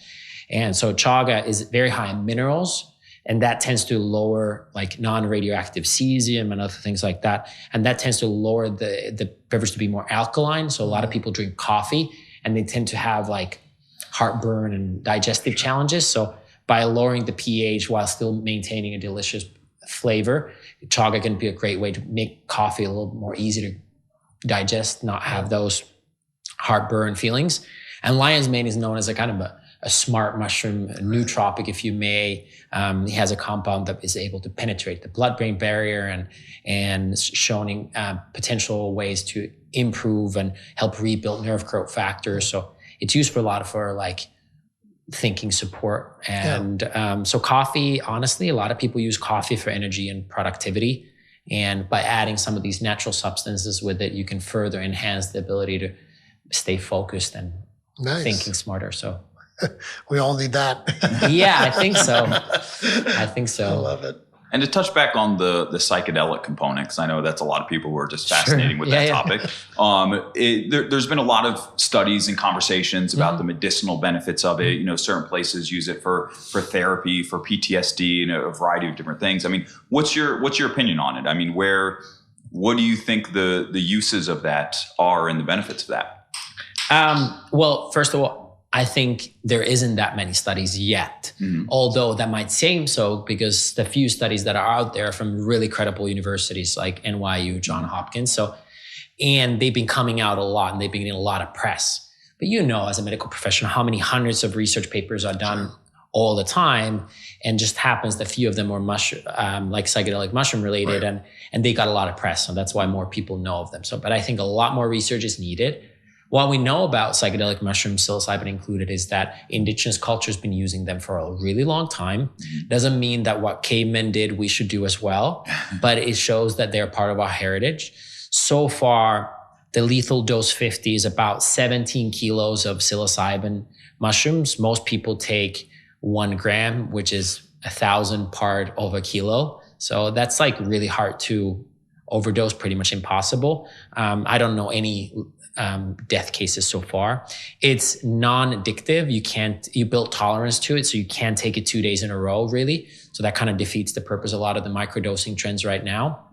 And so chaga is very high in minerals, and that tends to lower like non-radioactive cesium and other things like that. And that tends to lower the beverage to be more alkaline. So a lot of people drink coffee and they tend to have like heartburn and digestive challenges. So by lowering the pH while still maintaining a delicious flavor, chaga can be a great way to make coffee a little more easy to digest, not have those heartburn feelings. And lion's mane is known as a kind of a smart mushroom, a nootropic, if you may. It has a compound that is able to penetrate the blood-brain barrier and showing potential ways to improve and help rebuild nerve growth factors. So it's used for a lot for like thinking support. And so coffee, honestly, a lot of people use coffee for energy and productivity. And by adding some of these natural substances with it, you can further enhance the ability to stay focused and thinking smarter. So we all need that. Yeah, I think so. I love it. And to touch back on the psychedelic component, because I know that's a lot of people who are just fascinating with that topic. There's been a lot of studies and conversations about the medicinal benefits of it. You know, certain places use it for therapy, for PTSD, and a variety of different things. I mean, what's your opinion on it? I mean, what do you think the uses of that are and the benefits of that? Well, first of all, I think there isn't that many studies yet, although that might seem so because the few studies that are out there from really credible universities like NYU, Johns Hopkins. And they've been coming out a lot and they've been getting a lot of press. But you know, as a medical professional, how many hundreds of research papers are done all the time, and just happens that few of them are like psychedelic mushroom related, and they got a lot of press. So that's why more people know of them. But I think a lot more research is needed. What we know about psychedelic mushrooms, psilocybin included, is that indigenous culture has been using them for a really long time. Doesn't mean that what cavemen did, we should do as well, but it shows that they're part of our heritage. So far, the lethal dose 50 is about 17 kilos of psilocybin mushrooms. Most people take 1 gram, which is 1,000 part of a kilo. So that's like really hard to overdose, pretty much impossible. I don't know any death cases so far. It's non-addictive. You build tolerance to it, so you can't take it 2 days in a row, really. So that kind of defeats the purpose of a lot of the microdosing trends right now.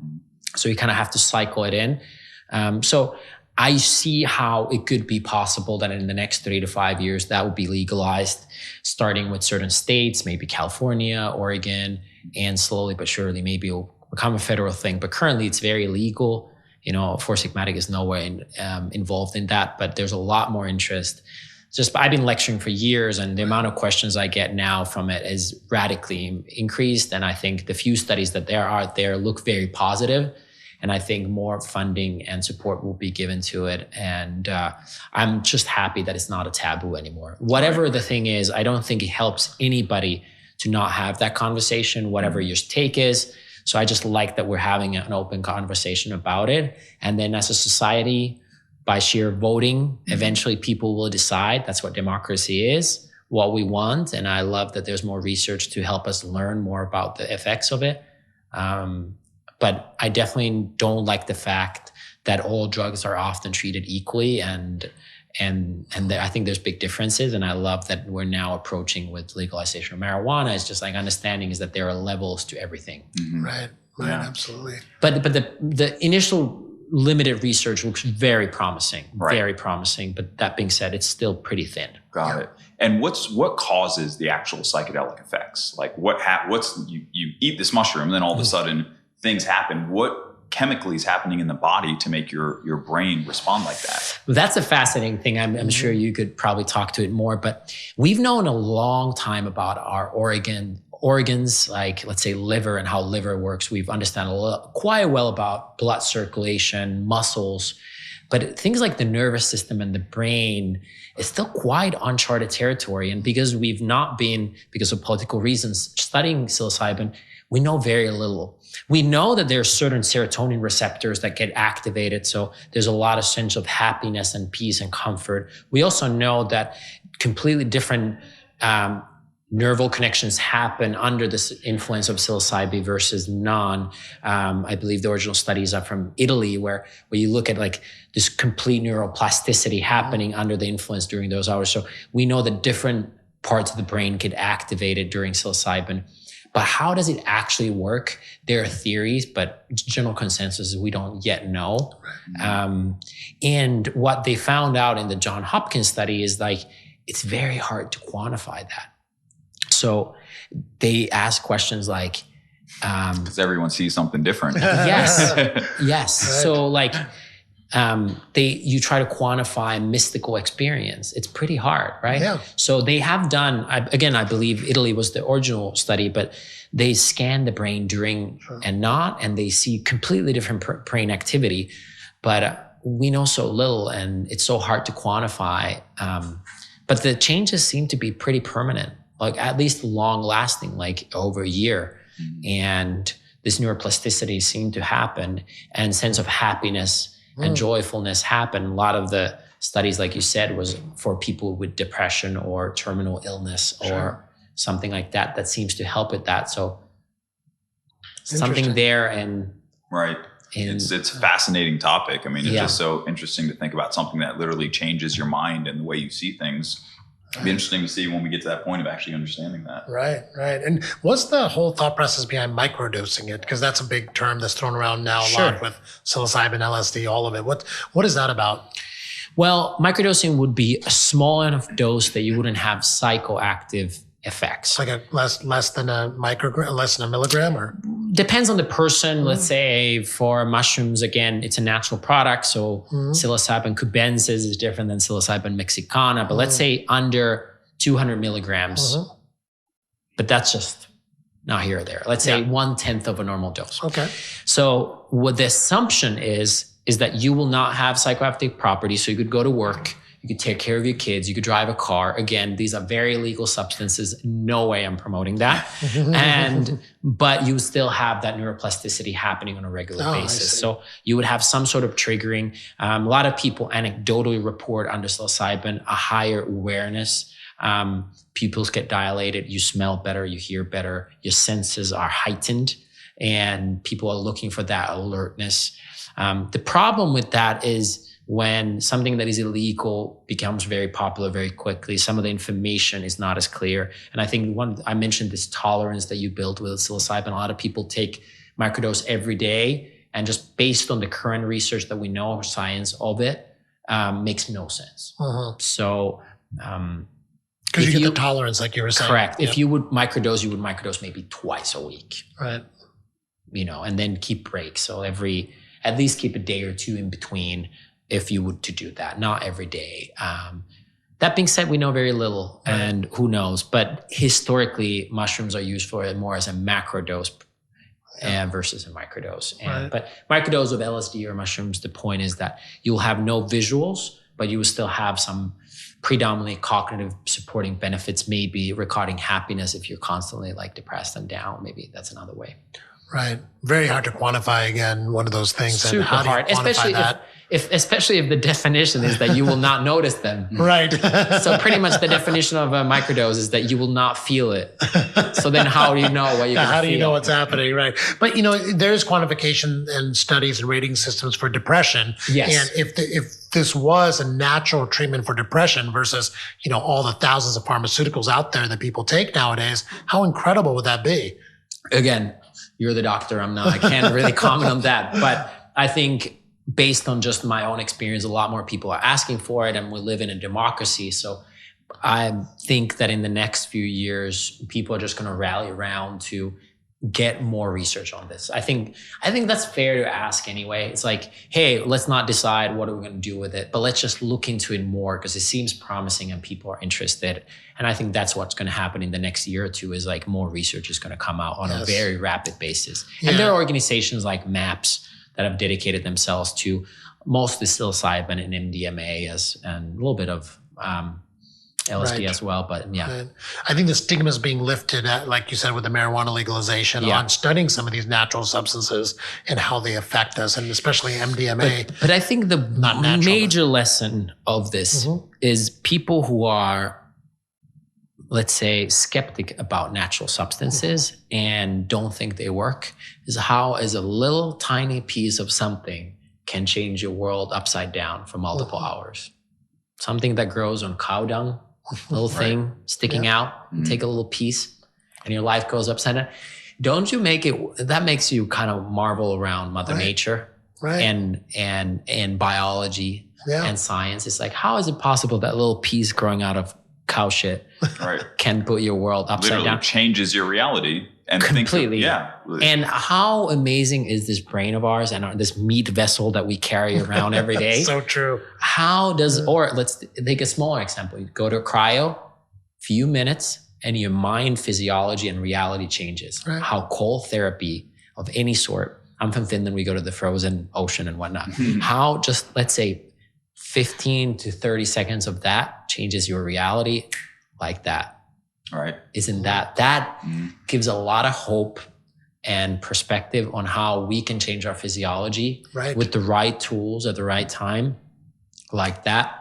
So you kind of have to cycle it in. So I see how it could be possible that in the next 3 to 5 years, that would be legalized, starting with certain states, maybe California, Oregon, and slowly but surely maybe it'll become a federal thing. But currently it's very illegal. You know, Four Sigmatic is nowhere involved in that, but there's a lot more interest. I've been lecturing for years, and the amount of questions I get now from it is radically increased. And I think the few studies that there are out there look very positive. And I think more funding and support will be given to it. And I'm just happy that it's not a taboo anymore. Whatever the thing is, I don't think it helps anybody to not have that conversation, whatever your take is. So I just like that we're having an open conversation about it. And then as a society, by sheer voting, eventually people will decide. That's what democracy is, what we want. And I love that there's more research to help us learn more about the effects of it. But I definitely don't like the fact that all drugs are often treated equally. And I think there's big differences. And I love that we're now approaching with legalization of marijuana. It's just like understanding is that there are levels to everything. Mm-hmm. Right, absolutely. But the initial limited research looks very promising, very promising. But that being said, it's still pretty thin. Got it. And what causes the actual psychedelic effects? Like you eat this mushroom, then all of a sudden things happen. What chemically is happening in the body to make your brain respond like that? Well, that's a fascinating thing. I'm sure you could probably talk to it more, but we've known a long time about our organs, like let's say liver and how liver works. We've understand quite well about blood circulation, muscles, but things like the nervous system and the brain is still quite uncharted territory. And because we've not been, because of political reasons, studying psilocybin, we know very little. We know that there's certain serotonin receptors that get activated. So there's a lot of sense of happiness and peace and comfort. We also know that completely different nerval connections happen under this influence of psilocybin versus non. I believe the original studies are from Italy where you look at like this complete neuroplasticity happening under the influence during those hours. So we know that different parts of the brain get activated during psilocybin. But how does it actually work? There are theories, but general consensus is we don't yet know. And what they found out in the Johns Hopkins study is like, it's very hard to quantify that. So they ask questions like, because everyone sees something different. Yes. Right. So like, you try to quantify mystical experience. It's pretty hard, right? Yeah. So they have done, I believe Italy was the original study, but they scan the brain during and not, and they see completely different brain activity. But we know so little and it's so hard to quantify. But the changes seem to be pretty permanent, like at least long lasting, like over a year. And this neuroplasticity seemed to happen and sense of happiness and joyfulness happen. A lot of the studies, like you said, was for people with depression or terminal illness or something like that. That seems to help with that. So something there and right. It's a fascinating topic. I mean, it's just so interesting to think about something that literally changes your mind and the way you see things. It'd be interesting to see when we get to that point of actually understanding that. Right. And what's the whole thought process behind microdosing it? Because that's a big term that's thrown around now a lot with psilocybin, LSD, all of it. What is that about? Well, microdosing would be a small enough dose that you wouldn't have psychoactive effects. Like a less than a milligram, or depends on the person. Let's say for mushrooms, again, it's a natural product. So psilocybin cubensis is different than psilocybin mexicana, but let's say under 200 milligrams, but that's just not here or there. Let's say 1/10 of a normal dose. Okay. So what the assumption is that you will not have psychoactive properties. So you could go to work, you could take care of your kids, you could drive a car. Again, these are very legal substances. No way I'm promoting that. But you still have that neuroplasticity happening on a regular basis. So you would have some sort of triggering. A lot of people anecdotally report under psilocybin a higher awareness. Pupils get dilated, you smell better, you hear better, your senses are heightened. and people are looking for that alertness. The problem with that is when something that is illegal becomes very popular very quickly, some of the information is not as clear. And I think I mentioned this tolerance that you built with psilocybin. A lot of people take microdose every day, and just based on the current research that we know or science of it, makes no sense. So, because you get the tolerance, like you were saying. Correct. Yep. If you would microdose maybe twice a week. Right. And then keep breaks. So at least keep a day or two in between if you would to do that, not every day. That being said, we know very little, and who knows, but historically mushrooms are used for it more as a macrodose versus a microdose. But microdose of LSD or mushrooms, the point is that you'll have no visuals, but you will still have some predominantly cognitive supporting benefits, maybe recording happiness if you're constantly like depressed and down. Maybe that's another way. Right. Very hard to quantify, again, one of those things. Super and how hard, do you quantify that? especially if the definition is that you will not notice them. Right. So pretty much the definition of a microdose is that you will not feel it. So then how do you know what you're going to feel? How do you know what's happening? Right. But, there's quantification and studies and rating systems for depression. Yes. And if this was a natural treatment for depression versus, all the thousands of pharmaceuticals out there that people take nowadays, how incredible would that be? Again, you're the doctor. I'm not. I can't really comment on that. But I think based on just my own experience, a lot more people are asking for it, and we live in a democracy. So I think that in the next few years, people are just going to rally around to get more research on this. I think that's fair to ask anyway. It's like, hey, let's not decide what are we going to do with it, but let's just look into it more because it seems promising and people are interested. And I think that's what's going to happen in the next year or two is like more research is going to come out on a very rapid basis. Yeah. And there are organizations like MAPS that have dedicated themselves to mostly psilocybin and MDMA and a little bit of LSD as well, but Right. I think the stigma is being lifted, like you said, with the marijuana legalization on studying some of these natural substances and how they affect us, and especially MDMA. But I think the major lesson of this is people who are, let's say, skeptic about natural substances and don't think they work is how a little tiny piece of something can change your world upside down for multiple hours. Something that grows on cow dung, little thing sticking out, take a little piece and your life goes upside down. Don't you that makes you kind of marvel around Mother Nature and biology and science. It's like, how is it possible that little piece growing out of cow shit can put your world upside down? Changes your reality. And completely. And how amazing is this brain of ours and this meat vessel that we carry around every day? So true. Or let's take a smaller example. You go to a cryo, few minutes, and your mind physiology and reality changes. Right. How cold therapy of any sort. I'm from Finland. We go to the frozen ocean and whatnot. How just, let's say, 15 to 30 seconds of that changes your reality like that. All right. Isn't that gives a lot of hope and perspective on how we can change our physiology with the right tools at the right time like that.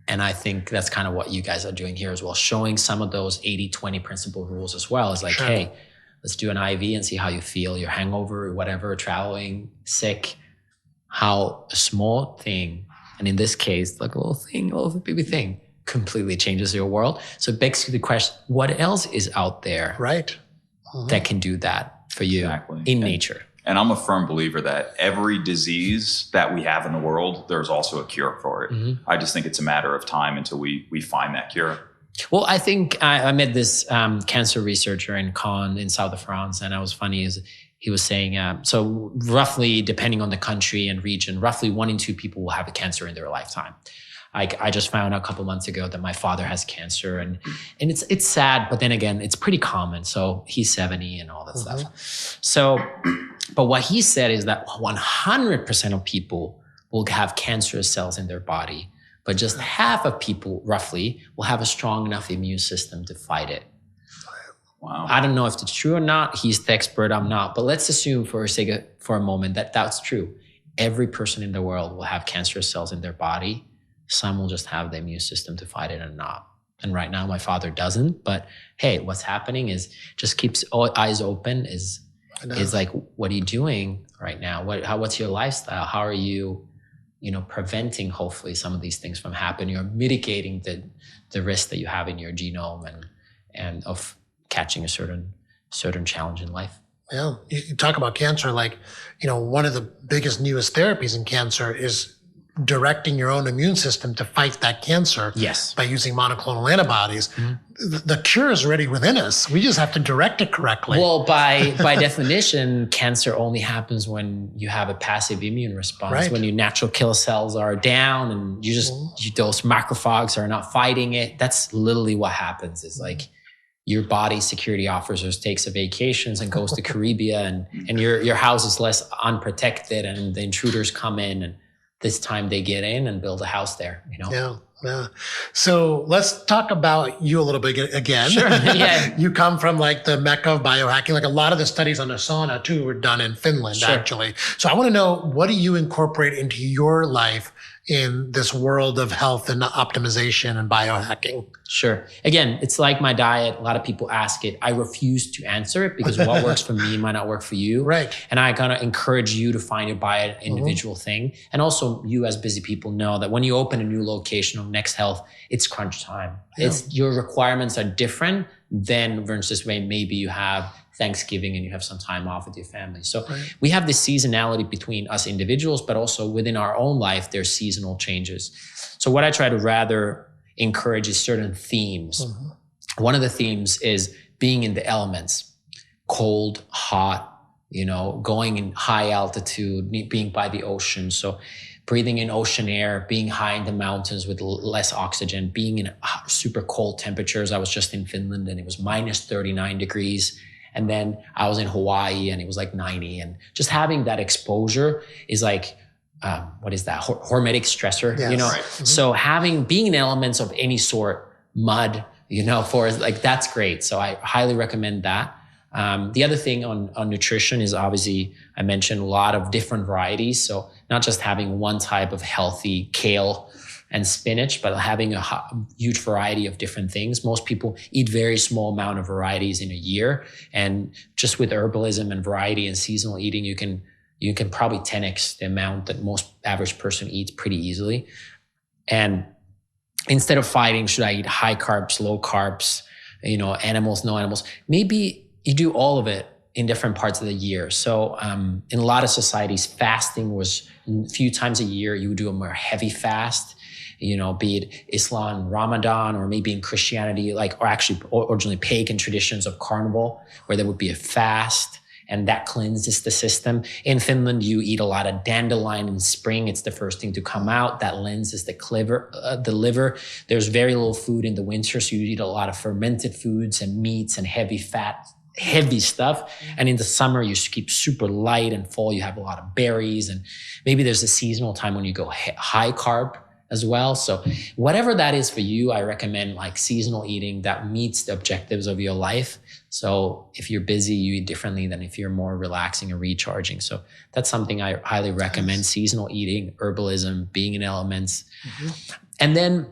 And I think that's kind of what you guys are doing here as well, showing some of those 80-20 principle rules as well. It's like, hey, let's do an IV and see how you feel, your hangover or whatever, traveling, sick, how a small thing, and in this case, like a little baby thing, completely changes your world. So it begs you the question, what else is out there that can do that for you in nature? And I'm a firm believer that every disease that we have in the world, there's also a cure for it. I just think it's a matter of time until we find that cure. Well, I think I met this cancer researcher in Caen in south of France, and it was funny is he was saying, so roughly, depending on the country and region, roughly 1 in 2 people will have a cancer in their lifetime. I just found out a couple months ago that my father has cancer, and it's sad, but then again, it's pretty common. So he's 70 and all that stuff. So, but what he said is that 100% of people will have cancerous cells in their body, but just half of people, roughly, will have a strong enough immune system to fight it. Wow. I don't know if it's true or not. He's the expert. I'm not. But let's assume for a moment that that's true. Every person in the world will have cancerous cells in their body. Some will just have the immune system to fight it and not. And right now, my father doesn't. But hey, what's happening is just keeps eyes open is is like, what are you doing right now? What's your lifestyle? How are you, preventing hopefully some of these things from happening or mitigating the risk that you have in your genome and of catching a certain challenge in life. Yeah, you talk about cancer, like, one of the biggest, newest therapies in cancer is directing your own immune system to fight that cancer. Yes. By using monoclonal antibodies. The cure is already within us. We just have to direct it correctly. Well, by definition, cancer only happens when you have a passive immune response, right. When your natural killer cells are down and those macrophages are not fighting it. That's literally what happens. Is like your body security officers takes a vacations and goes to Caribbean and your house is less unprotected and the intruders come in and this time they get in and build a house there, Yeah. So let's talk about you a little bit again. Sure. Yeah. You come from like the mecca of biohacking. Like a lot of the studies on the sauna too were done in Finland, sure. Actually. So I want to know, what do you incorporate into your life in this world of health and optimization and biohacking? Sure. Again, it's like my diet. A lot of people ask it. I refuse to answer it because what works for me might not work for you. Right. And I kind of encourage you to find your bio individual thing. And also you as busy people know that when you open a new location of Next Health, it's crunch time. Yeah. Your requirements are different than versus when maybe you have Thanksgiving and you have some time off with your family. So right. We have this seasonality between us individuals, but also within our own life, there's seasonal changes. So what I try to rather encourage is certain themes. Mm-hmm. One of the themes is being in the elements, cold, hot, going in high altitude, being by the ocean. So breathing in ocean air, being high in the mountains with less oxygen, being in super cold temperatures. I was just in Finland and it was minus 39 degrees. And then I was in Hawaii and it was like 90. And just having that exposure is like, what is that? Hormetic stressor, yes. Right. Mm-hmm. So being in elements of any sort, mud, for like, that's great. So I highly recommend that. The other thing on nutrition is obviously, I mentioned a lot of different varieties. So not just having one type of healthy kale and spinach, but having a huge variety of different things. Most people eat very small amount of varieties in a year. And just with herbalism and variety and seasonal eating, you can probably 10x the amount that most average person eats pretty easily. And instead of fighting, should I eat high carbs, low carbs, animals, no animals, maybe you do all of it in different parts of the year. So in a lot of societies, fasting was a few times a year. You would do a more heavy fast, be it Islam, Ramadan, or maybe in Christianity, or actually originally pagan traditions of carnival, where there would be a fast. And that cleanses the system. In Finland, you eat a lot of dandelion in spring. It's the first thing to come out. That cleanses the liver. There's very little food in the winter, so you eat a lot of fermented foods and meats and heavy fat, heavy stuff. And in the summer, you keep super light, and fall, you have a lot of berries. And maybe there's a seasonal time when you go high carb as well. So whatever that is for you, I recommend like seasonal eating that meets the objectives of your life. So if you're busy, you eat differently than if you're more relaxing and recharging. So that's something I highly recommend: seasonal eating, herbalism, being in elements. Mm-hmm. And then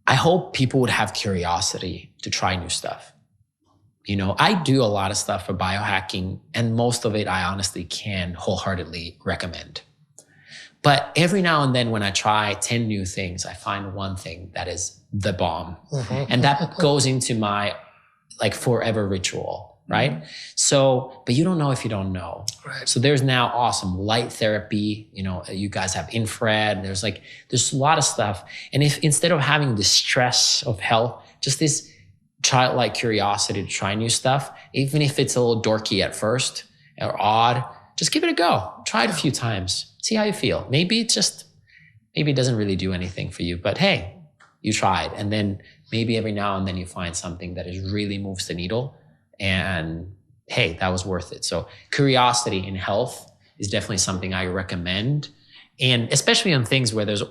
I hope people would have curiosity to try new stuff. I do a lot of stuff for biohacking, and most of it I honestly can wholeheartedly recommend. But every now and then when I try 10 new things, I find one thing that is the bomb. Mm-hmm. And that goes into my forever ritual, right? Mm-hmm. So, but you don't know if you don't know. Right. So there's now awesome light therapy. You guys have infrared. There's a lot of stuff. And if instead of having the stress of health, just this childlike curiosity to try new stuff, even if it's a little dorky at first or odd, just give it a go. Try it a few times. See how you feel. Maybe it doesn't really do anything for you, but hey, you tried. And then maybe every now and then you find something that really moves the needle, and hey, that was worth it. So curiosity in health is definitely something I recommend. And especially on things where there's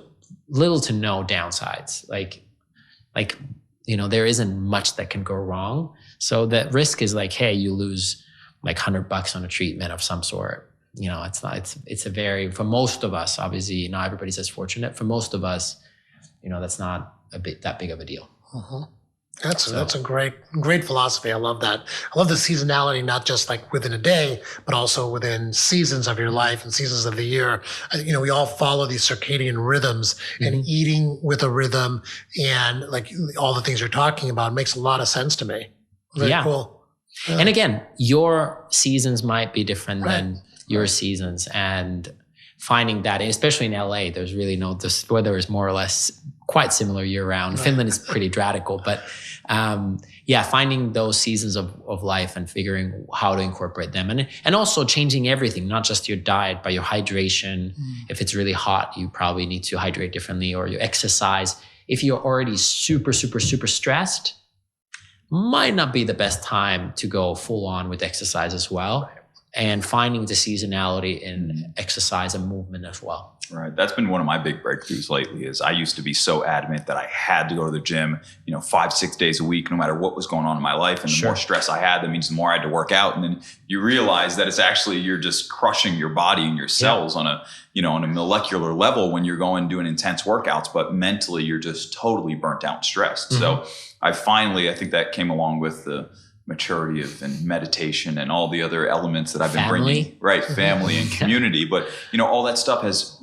little to no downsides, there isn't much that can go wrong. So that risk is hey, you lose $100 on a treatment of some sort. For most of us, obviously, not everybody's as fortunate. For most of us, that's not that big of a deal. Uh-huh. That's a great philosophy. I love that. I love the seasonality, not just like within a day, but also within seasons of your life and seasons of the year. We all follow these circadian rhythms, and eating with a rhythm and like all the things you're talking about makes a lot of sense to me. Very cool. Yeah. And again, your seasons might be different than your seasons, and finding that, especially in LA, there's really the weather is more or less quite similar year round. Finland is pretty radical, but finding those seasons of life and figuring how to incorporate them, and also changing everything, not just your diet, but your hydration. If it's really hot, you probably need to hydrate differently, or your exercise. If you're already super, super, super stressed, might not be the best time to go full on with exercise as well. And finding the seasonality in exercise and movement as well. Right. That's been one of my big breakthroughs lately. Is I used to be so adamant that I had to go to the gym, 5-6 days a week, no matter what was going on in my life. And the more stress I had, that means the more I had to work out. And then you realize that it's actually, you're just crushing your body and your cells on a molecular level when you're going doing intense workouts, but mentally you're just totally burnt out and stressed. So I think that came along with the maturity and meditation and all the other elements that I've been bringing, right? Family and community. But, all that stuff has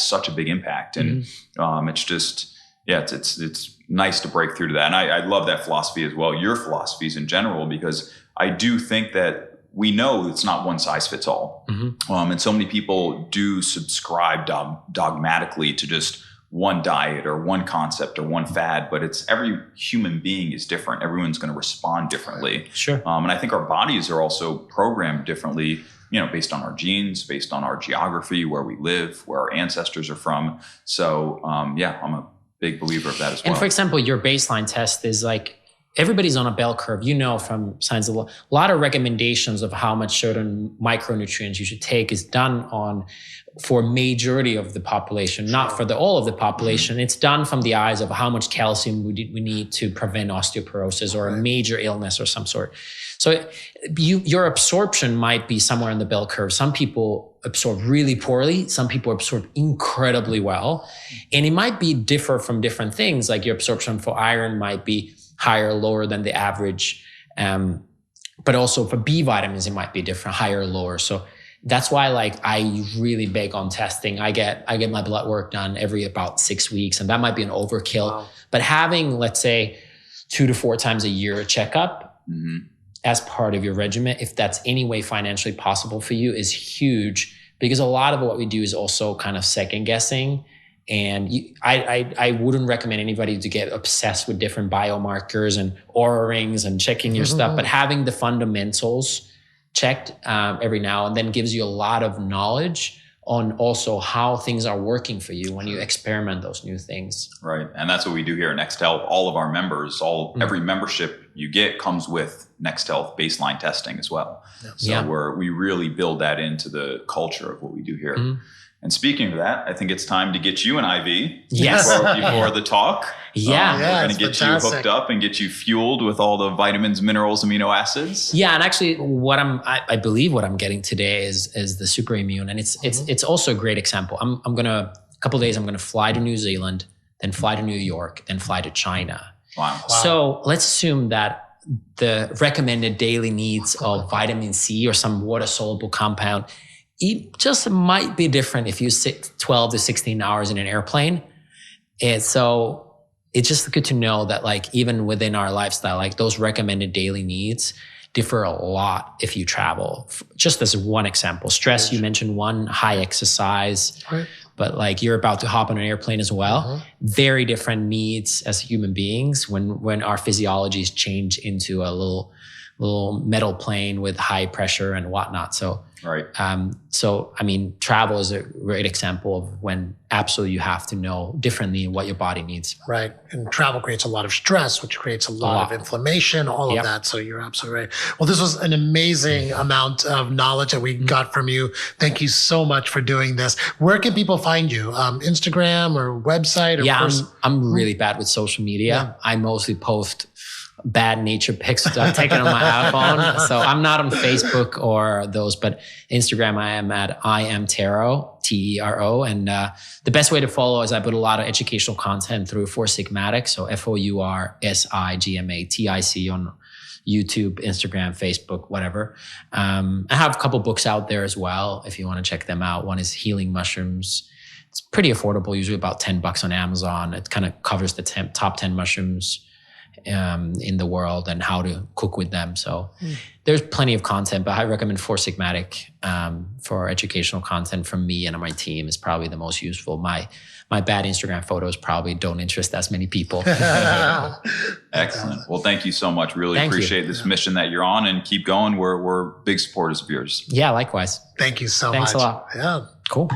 such a big impact. And it's just, it's nice to break through to that. And I love that philosophy as well, your philosophies in general, because I do think that we know it's not one size fits all. And so many people do subscribe dogmatically to just one diet or one concept or one fad, but it's every human being is different. Everyone's going to respond differently. Sure. And I think our bodies are also programmed differently, based on our genes, based on our geography, where we live, where our ancestors are from. So, I'm a big believer of that as well. And for example, your baseline test is like, everybody's on a bell curve, from science. A lot of recommendations of how much certain micronutrients you should take is done for majority of the population, not for all of the population. It's done from the eyes of how much calcium we need to prevent osteoporosis or a major illness or some sort. So your absorption might be somewhere in the bell curve. Some people absorb really poorly. Some people absorb incredibly well. And it might be differ from different things. Like your absorption for iron might be higher or lower than the average. But also for B vitamins, it might be different, higher or lower. So that's why I really beg on testing. I get my blood work done every about 6 weeks, and that might be an overkill. Wow. But having, let's say, 2 to 4 times a year a checkup as part of your regimen, if that's any way financially possible for you, is huge, because a lot of what we do is also kind of second guessing. And I wouldn't recommend anybody to get obsessed with different biomarkers and Oura rings and checking your stuff, but having the fundamentals checked every now and then gives you a lot of knowledge on also how things are working for you when you experiment those new things. Right. And that's what we do here at Next Health. All of our members, every membership you get comes with Next Health baseline testing as well. So we really build that into the culture of what we do here. And speaking of that, I think it's time to get you an IV before the talk. We're going to get you hooked up and get you fueled with all the vitamins, minerals, amino acids. Yeah, and actually, I believe what I'm getting today is the super immune, and it's also a great example. I'm gonna a couple of days. I'm gonna fly to New Zealand, then fly to New York, then fly to China. Wow. So let's assume that the recommended daily needs of vitamin C or some water soluble compound, it just might be different if you sit 12 to 16 hours in an airplane. And so it's just good to know that even within our lifestyle, those recommended daily needs differ a lot if you travel. Just as one example, stress, you mentioned one, high exercise, but you're about to hop on an airplane as well. Very different needs as human beings when our physiologies change into a little metal plane with high pressure and whatnot. So, travel is a great example of when absolutely you have to know differently what your body needs. Right. And travel creates a lot of stress, which creates a lot of inflammation, all of that. So you're absolutely right. Well, this was an amazing amount of knowledge that we got from you. Thank you so much for doing this. Where can people find you? Instagram or website? Or I'm really bad with social media. I mostly post bad nature pics taken on my iPhone. So I'm not on Facebook or those, but Instagram, I am at I am Tero, Tero. And the best way to follow is I put a lot of educational content through Four Sigmatic. So FOURSIGMATIC on YouTube, Instagram, Facebook, whatever. I have a couple books out there as well if you want to check them out. One is Healing Mushrooms. It's pretty affordable, usually about $10 on Amazon. It kind of covers the top 10 mushrooms in the world and how to cook with them. So there's plenty of content, but I recommend Four Sigmatic for educational content from me and my team is probably the most useful. My bad Instagram photos probably don't interest as many people. Excellent. Well, thank you so much. Really appreciate this mission that you're on, and keep going. We're big supporters of yours. Yeah, likewise. Thank you so much. Thanks a lot. Yeah. Cool.